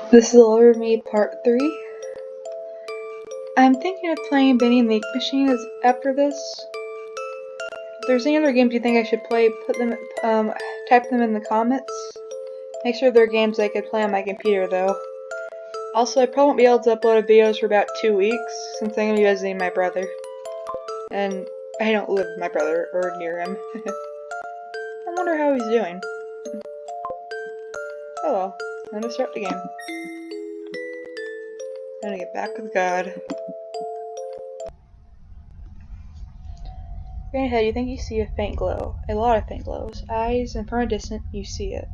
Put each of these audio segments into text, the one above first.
This is Over Me Part 3. I'm thinking of playing Benny and the Ink Machine after this. If there's any other games you think I should play, type them in the comments. Make sure they're games I could play on my computer though. Also, I probably won't be able to upload videos for about 2 weeks, since I'm going to be visiting my brother. And I don't live with my brother, or near him. I wonder how he's doing. Oh well, I'm gonna start the game. I'm gonna get back with God. Right ahead, you think you see a faint glow. A lot of faint glows. Eyes, and from a distance, you see it.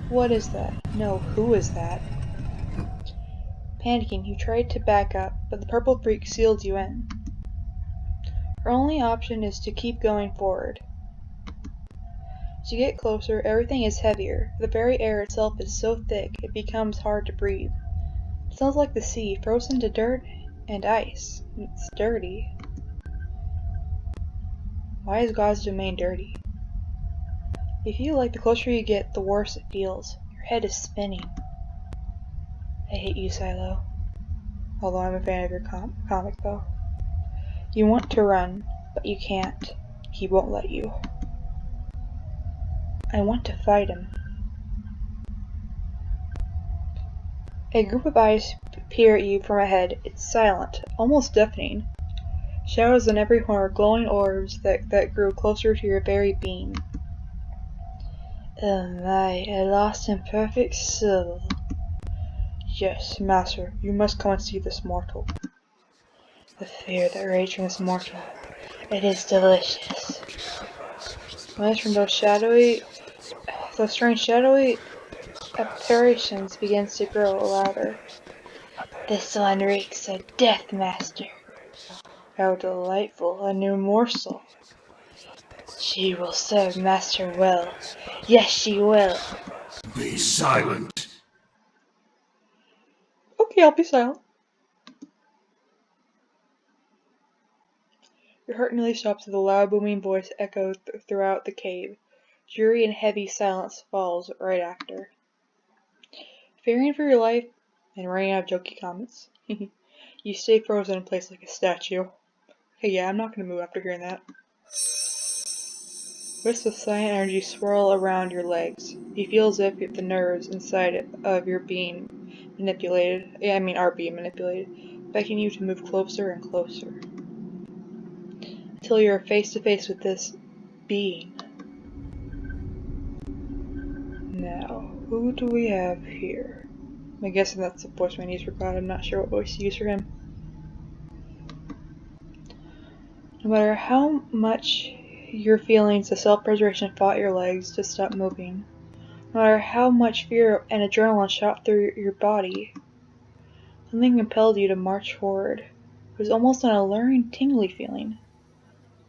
What is that? No, who is that? Panicking, you tried to back up, but the purple freak sealed you in. Your only option is to keep going forward. As you get closer, everything is heavier. The very air itself is so thick, it becomes hard to breathe. It smells like the sea, frozen to dirt and ice. It's dirty. Why is God's domain dirty? You feel like the closer you get, the worse it feels. Your head is spinning. I hate you, Silo. Although I'm a fan of your comic, though. You want to run, but you can't. He won't let you. I want to fight him. A group of eyes peer at you from ahead. It's silent, almost deafening. Shadows in every corner, glowing orbs that grew closer to your very being. Oh my, a lost and perfect soul. Yes, master, you must come and see this mortal. The fear that rages from this mortal. It is delicious. Noise from those strange shadowy apparitions begins to grow louder. This one reeks of death, master. How delightful, a new morsel. She will serve master well. Yes, she will. Be silent. Okay, I'll be silent. Your heart nearly stops as a loud booming voice echoes throughout the cave. Dreary and heavy silence falls right after. Fearing for your life and running out of jokey comments, you stay frozen in place like a statue. Hey, yeah, I'm not gonna move after hearing that. Wisps of cyan energy swirl around your legs. You feel as if the nerves inside of your being are being manipulated, begging you to move closer and closer. Until you're face to face with this being. Now, who do we have here? I'm guessing that's the voice man used for God. I'm not sure what voice to use for him. No matter how much your feelings of self-preservation fought your legs to stop moving, no matter how much fear and adrenaline shot through your body, something compelled you to march forward. It was almost an alluring, tingly feeling.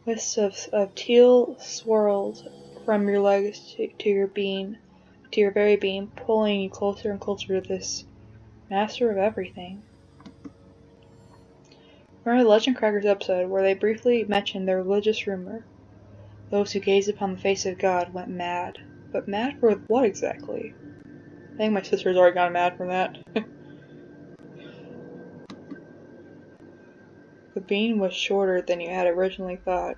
Wisps of teal swirled from your legs to your very being, pulling you closer and closer to this master of everything. Remember the Legend Crackers episode where they briefly mentioned their religious rumor? Those who gazed upon the face of God went mad. But mad for what exactly? I think my sister's already gone mad from that. The beam was shorter than you had originally thought,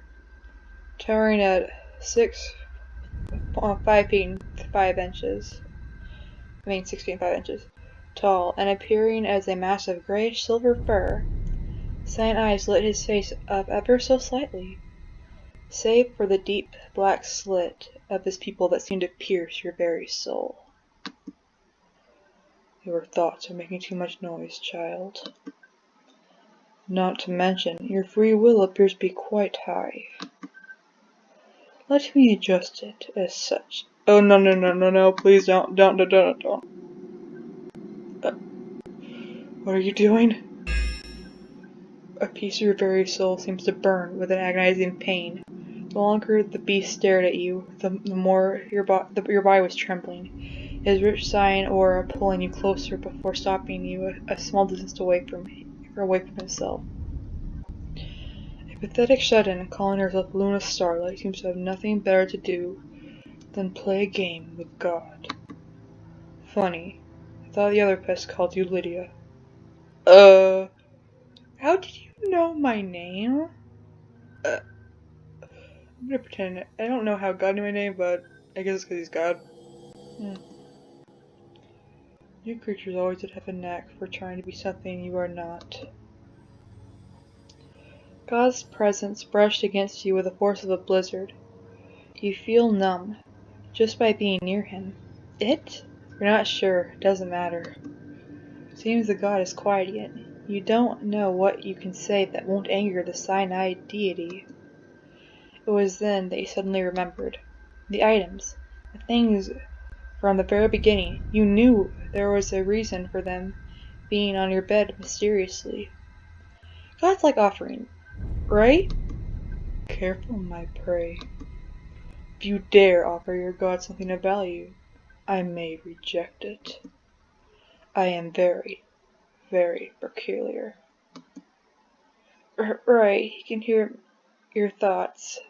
towering at 5 feet and 5 inches. 6 feet and 5 inches tall, and appearing as a mass of grayish-silver fur. Cyan eyes lit his face up ever so slightly, save for the deep black slit of his pupil that seemed to pierce your very soul. Your thoughts are making too much noise, child. Not to mention, your free will appears to be quite high. Let me adjust it as such. Oh, no, please don't. What are you doing? A piece of your very soul seems to burn with an agonizing pain. The longer the beast stared at you, the more your body was trembling, his rich cyan aura pulling you closer before stopping you a small distance away from himself. A pathetic shut-in calling herself Luna Starlight seems to have nothing better to do than play a game with God. Funny thought the other pest called you Lydia. How did you know my name? I'm gonna pretend I don't know how God knew my name, but I guess it's because he's God. You creatures always did have a knack for trying to be something you are not. God's presence brushed against you with the force of a blizzard. You feel numb, just by being near him. It? You're not sure, doesn't matter. Seems the God is quiet yet. You don't know what you can say that won't anger the cyanide deity. It was then that you suddenly remembered. The items, the things from the very beginning. You knew there was a reason for them being on your bed mysteriously. God's like offering, right? Careful, my prey. If you dare offer your God something of value, I may reject it. I am very, very peculiar. Right, he can hear your thoughts.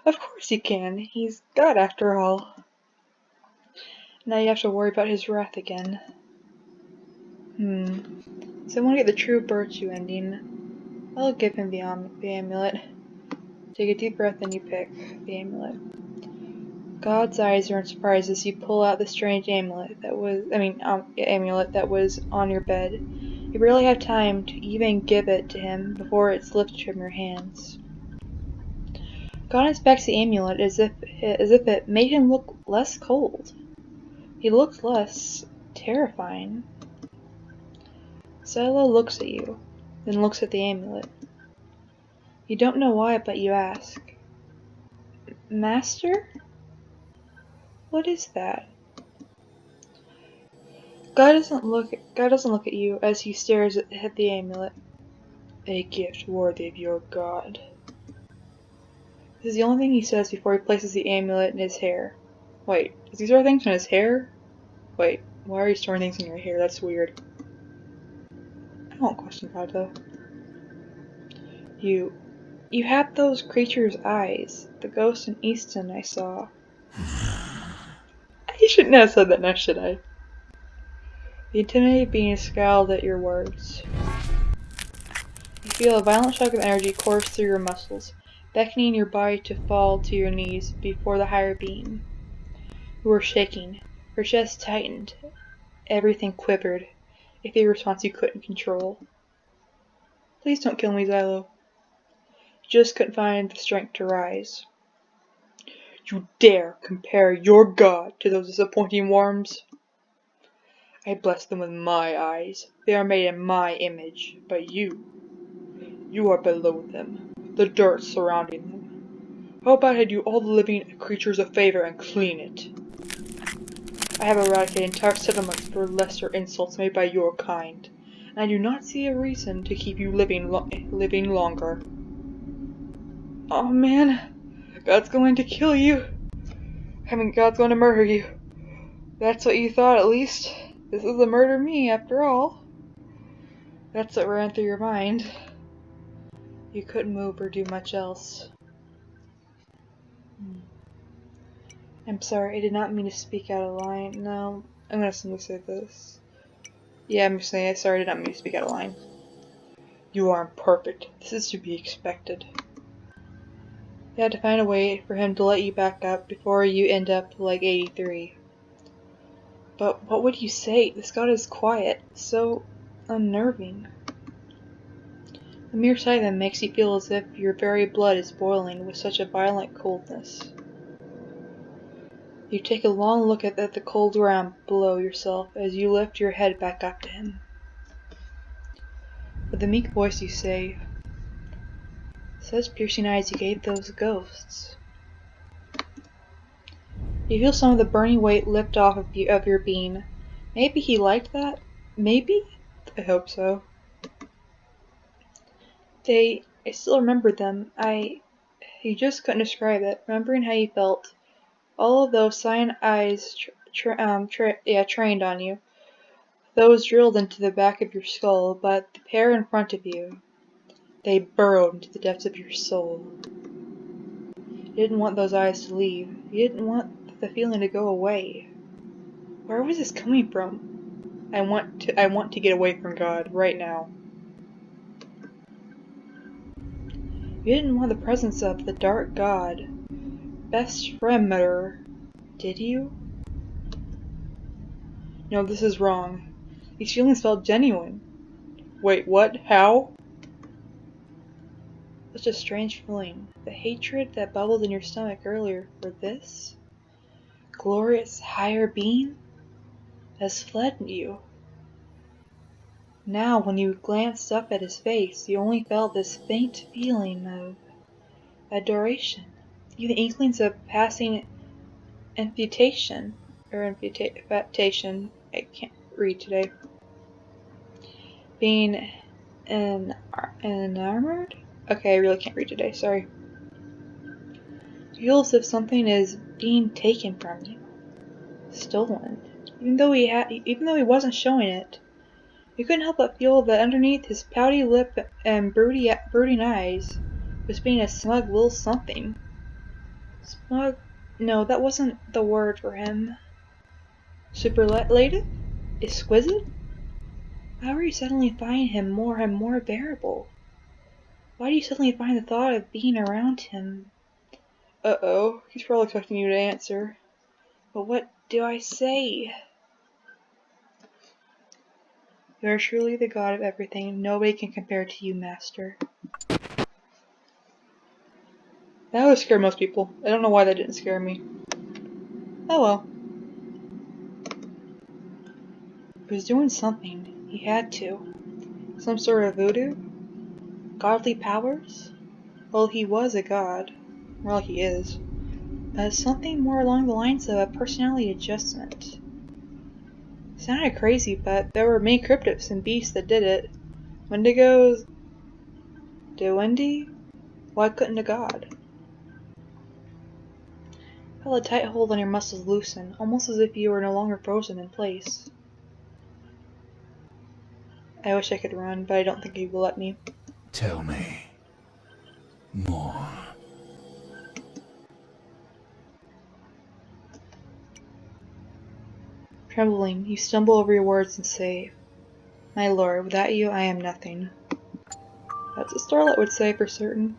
Of course he can. He's God after all. Now you have to worry about his wrath again. So I want to get the true virtue ending. I'll give him the amulet. Take a deep breath and you pick the amulet. God's eyes are in surprise as you pull out the strange amulet that was on your bed. You barely have time to even give it to him before it's lifted from your hands. God inspects the amulet as if it made him look less cold. He looked less terrifying. Silo looks at you, then looks at the amulet. You don't know why, but you ask, Master? What is that? God doesn't look at you as he stares at the amulet. A gift worthy of your God. This is the only thing he says before he places the amulet in his hair. Wait, does he store things in his hair? Wait, why are you storing things in your hair? That's weird. I won't question God though. You have those creatures' eyes. The ghost in Easton I saw. I shouldn't have said that now, should I? The intimidated being scowled at your words. You feel a violent shock of energy course through your muscles, beckoning your body to fall to your knees before the higher being. You were shaking. Your chest tightened. Everything quivered. A fear response you couldn't control. Please don't kill me, Xylo. You just couldn't find the strength to rise. You dare compare your God to those disappointing worms? I bless them with my eyes. They are made in my image, but you are below them, the dirt surrounding them. How about I do all the living creatures a favor and clean it? I have eradicated entire settlements for lesser insults made by your kind, and I do not see a reason to keep you living longer. Oh man, God's going to kill you. God's going to murder you. That's what you thought, at least. This is a murder me, after all. That's what ran through your mind. You couldn't move or do much else. I'm sorry, I did not mean to speak out of line. No, I'm gonna simply say this. Yeah, I'm just saying, sorry, I did not mean to speak out of line. You aren't perfect. This is to be expected. You had to find a way for him to let you back up before you end up like 83. But what would you say? This god is quiet, so unnerving. The mere sight of him makes you feel as if your very blood is boiling with such a violent coldness. You take a long look at the cold ground below yourself as you lift your head back up to him. With a meek voice you say, "Such piercing eyes you gave those ghosts." You feel some of the burning weight lift off of your being. Maybe he liked that? Maybe? I hope so. I still remember them. You just couldn't describe it. Remembering how you felt. All of those cyan eyes trained on you. Those drilled into the back of your skull, but the pair in front of you, they burrowed into the depths of your soul. You didn't want those eyes to leave. You didn't want the feeling to go away. Where was this coming from? I want to get away from God right now. You didn't want the presence of the dark god, best friend murderer, did you? No, this is wrong. These feelings felt genuine. Wait, what? How? Such a strange feeling. The hatred that bubbled in your stomach earlier for this glorious higher being has fled you. Now, when you glanced up at his face, you only felt this faint feeling of adoration, even inklings of passing imputation, I can't read today. Being enamored? Okay, I really can't read today, sorry. You feel as if something is being taken from you, stolen. Even though he wasn't showing it, you couldn't help but feel that underneath his pouty lip and brooding eyes was being a smug little something. Smug? No, that wasn't the word for him. Superlative? Exquisite? Why were you suddenly finding him more and more bearable? Why do you suddenly find the thought of being around him? Uh-oh, he's probably expecting you to answer. But what do I say? You are truly the god of everything. Nobody can compare to you, Master. That would scare most people. I don't know why that didn't scare me. Oh well. He was doing something. He had to. Some sort of voodoo? Godly powers? Well, he was a god. Well, he is. Something more along the lines of a personality adjustment. Sounded crazy, but there were many cryptids and beasts that did it. Wendigos? Wendy? Why couldn't a god? Felt a tight hold on your muscles loosen, almost as if you were no longer frozen in place. I wish I could run, but I don't think he will let me. Tell me more. Trembling, you stumble over your words and say, My lord, without you I am nothing. That's what Starlight would say for certain.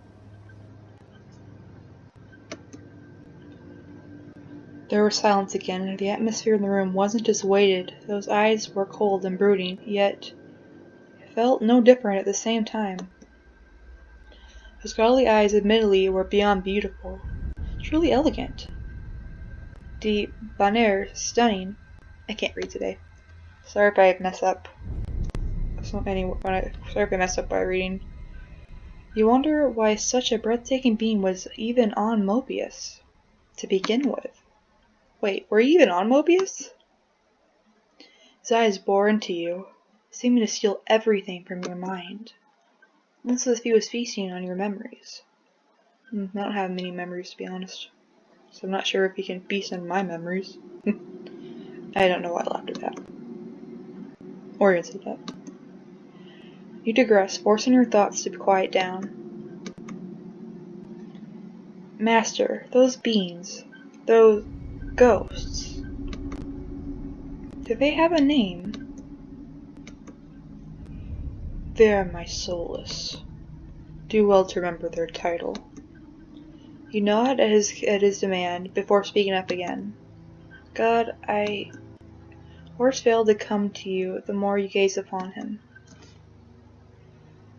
There was silence again, and the atmosphere in the room wasn't as weighted. Those eyes were cold and brooding, yet it felt no different at the same time. Those godly eyes admittedly were beyond beautiful, truly elegant. De Bonheur, stunning. I can't read today. Sorry if I mess up. Sorry if I messed up by reading. You wonder why such a breathtaking being was even on Mobius, to begin with. Wait, were you even on Mobius? His eyes bore into you, seeming to steal everything from your mind, almost as if he was feasting on your memories. I don't have many memories, to be honest, so I'm not sure if he can feast on my memories. I don't know why I laughed at that. Or said that. You digress, forcing your thoughts to quiet down. Master, those beings, those ghosts, do they have a name? They are my solace. Do well to remember their title. You nod at his demand before speaking up again. God, words fail to come to you the more you gaze upon him.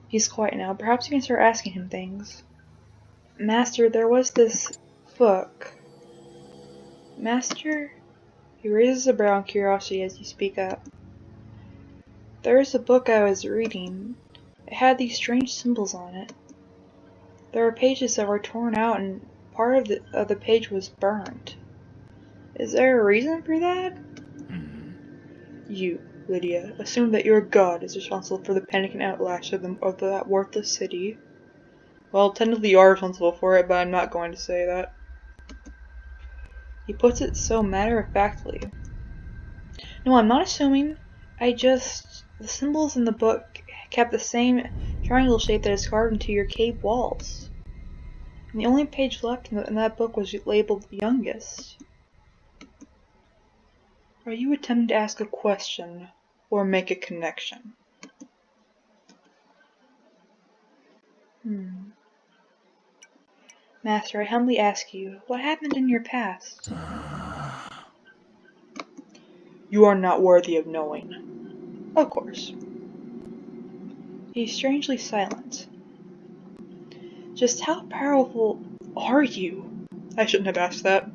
He's quiet now. Perhaps you can start asking him things. Master, there was this book. Master? He raises a brow in curiosity as you speak up. There is a book I was reading. It had these strange symbols on it. There were pages that were torn out and part of the page was burned. Is there a reason for that? You, Lydia, assume that your god is responsible for the panic and outlash of that worthless city. Well, technically you are responsible for it, but I'm not going to say that. He puts it so matter-of-factly. No, I'm not assuming. The symbols in the book kept the same triangle shape that is carved into your cave walls. And the only page left in that book was labeled Youngest. Are you attempting to ask a question? or make a connection. Master, I humbly ask you, what happened in your past? You are not worthy of knowing. Of course. He's strangely silent. Just how powerful are you? I shouldn't have asked that.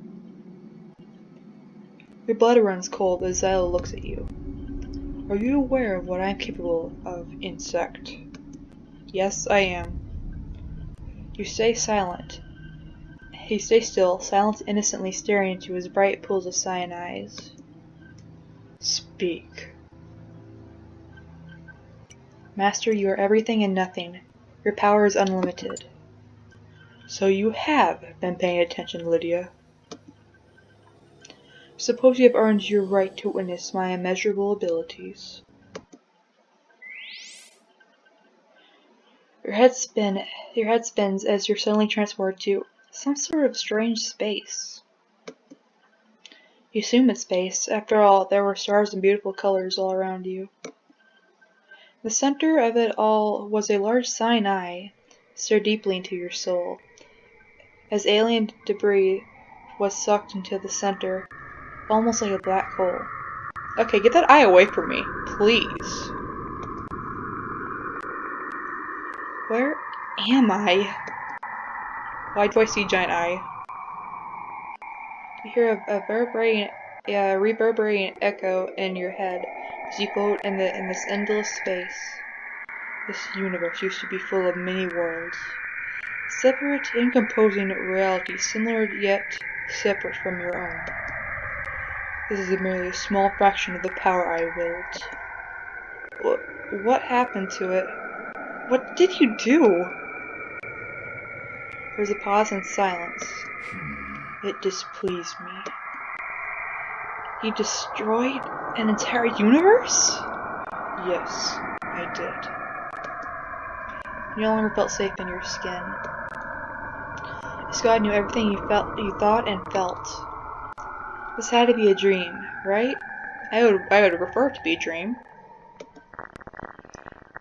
Your blood runs cold as Xylo looks at you. Are you aware of what I'm capable of, insect? Yes, I am. You stay silent. He stays still, silent, innocently staring into his bright pools of cyan eyes. Speak. Master, you are everything and nothing. Your power is unlimited. So you have been paying attention, Lydia. Suppose you have earned your right to witness my immeasurable abilities. Your head spins as you're suddenly transported to some sort of strange space. You assume it's space. After all, there were stars and beautiful colors all around you. The center of it all was a large cyan eye, stared deeply into your soul. As alien debris was sucked into the center, almost like a black hole. Okay, get that eye away from me, please. Where am I? Why do I see a giant eye? You hear a reverberating echo in your head as you float in this endless space. This universe used to be full of many worlds. Separate and composing realities, similar yet separate from your own. This is merely a small fraction of the power I wield. What happened to it? What did you do? There was a pause and silence. It displeased me. He destroyed an entire universe? Yes, I did. You no longer felt safe in your skin. This god knew everything you thought and felt. This had to be a dream, right? I would prefer it to be a dream.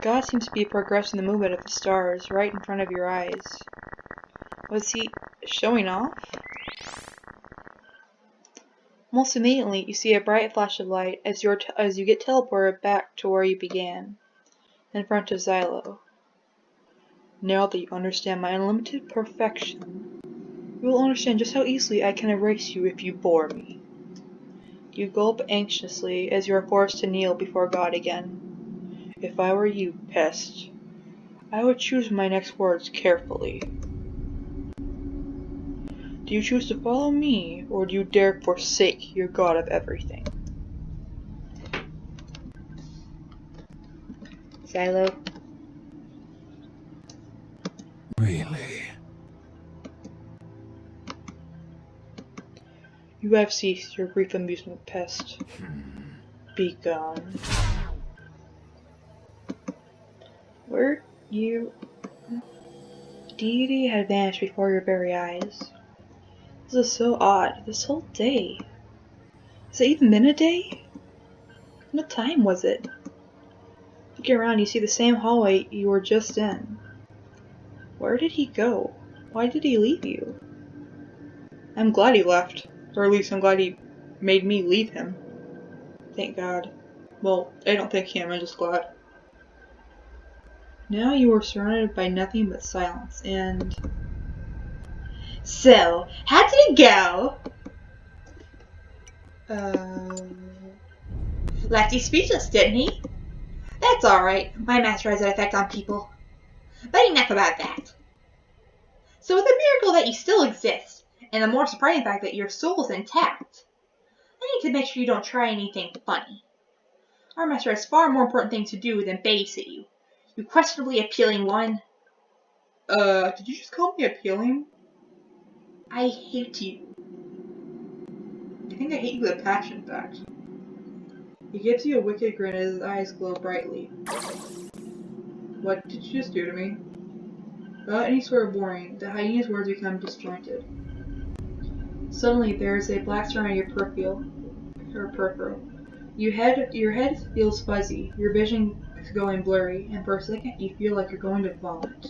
God seems to be progressing the movement of the stars right in front of your eyes. Was he showing off? Almost immediately, you see a bright flash of light as you get teleported back to where you began, in front of Xylo. Now that you understand my unlimited perfection, you will understand just how easily I can erase you if you bore me. You gulp anxiously as you are forced to kneel before God again. If I were you, pest, I would choose my next words carefully. Do you choose to follow me, or do you dare forsake your God of everything? Xylo. Really? You have ceased your brief amusement, pest. Be gone. Where you... Deity had vanished before your very eyes. This is so odd. This whole day. Has it even been a day? What time was it? Looking around, you see the same hallway you were just in. Where did he go? Why did he leave you? I'm glad he left. Or at least I'm glad he made me leave him. Thank God. Well, I don't thank him, I'm just glad. Now you are surrounded by nothing but silence, and... So, how did it go? Left you speechless, didn't he? That's alright. My master has that effect on people. But enough about that. So with the miracle that you still exist, and the more surprising fact that your soul is intact, I need to make sure you don't try anything funny. Our master has far more important things to do than babysit you. You questionably appealing one. Did you just call me appealing? I hate you. I think I hate you with a passion, in fact. He gives you a wicked grin as his eyes glow brightly. What did you just do to me? Without any sort of warning, the hyena's words become disjointed. Suddenly, there is a black star on your peripheral. Your head feels fuzzy, your vision is going blurry, and for a second you feel like you're going to vomit.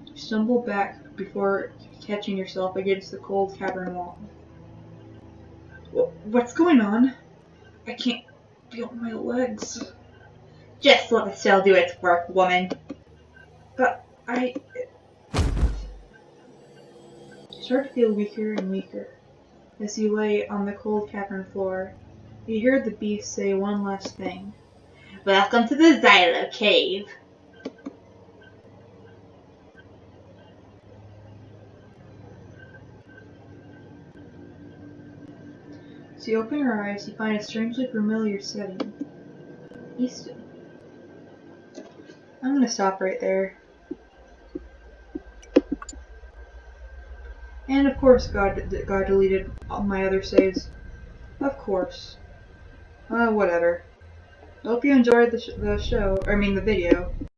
You stumble back before catching yourself against the cold cavern wall. What's going on? I can't feel my legs. Just let the cell do its work, woman. But I start to feel weaker and weaker. As you lay on the cold cavern floor, you hear the beast say one last thing. Welcome to the Xylo Cave. As you open your eyes, you find a strangely familiar setting. Easton. I'm gonna stop right there. And of course God deleted all my other saves. Of course. Whatever. Hope you enjoyed the video.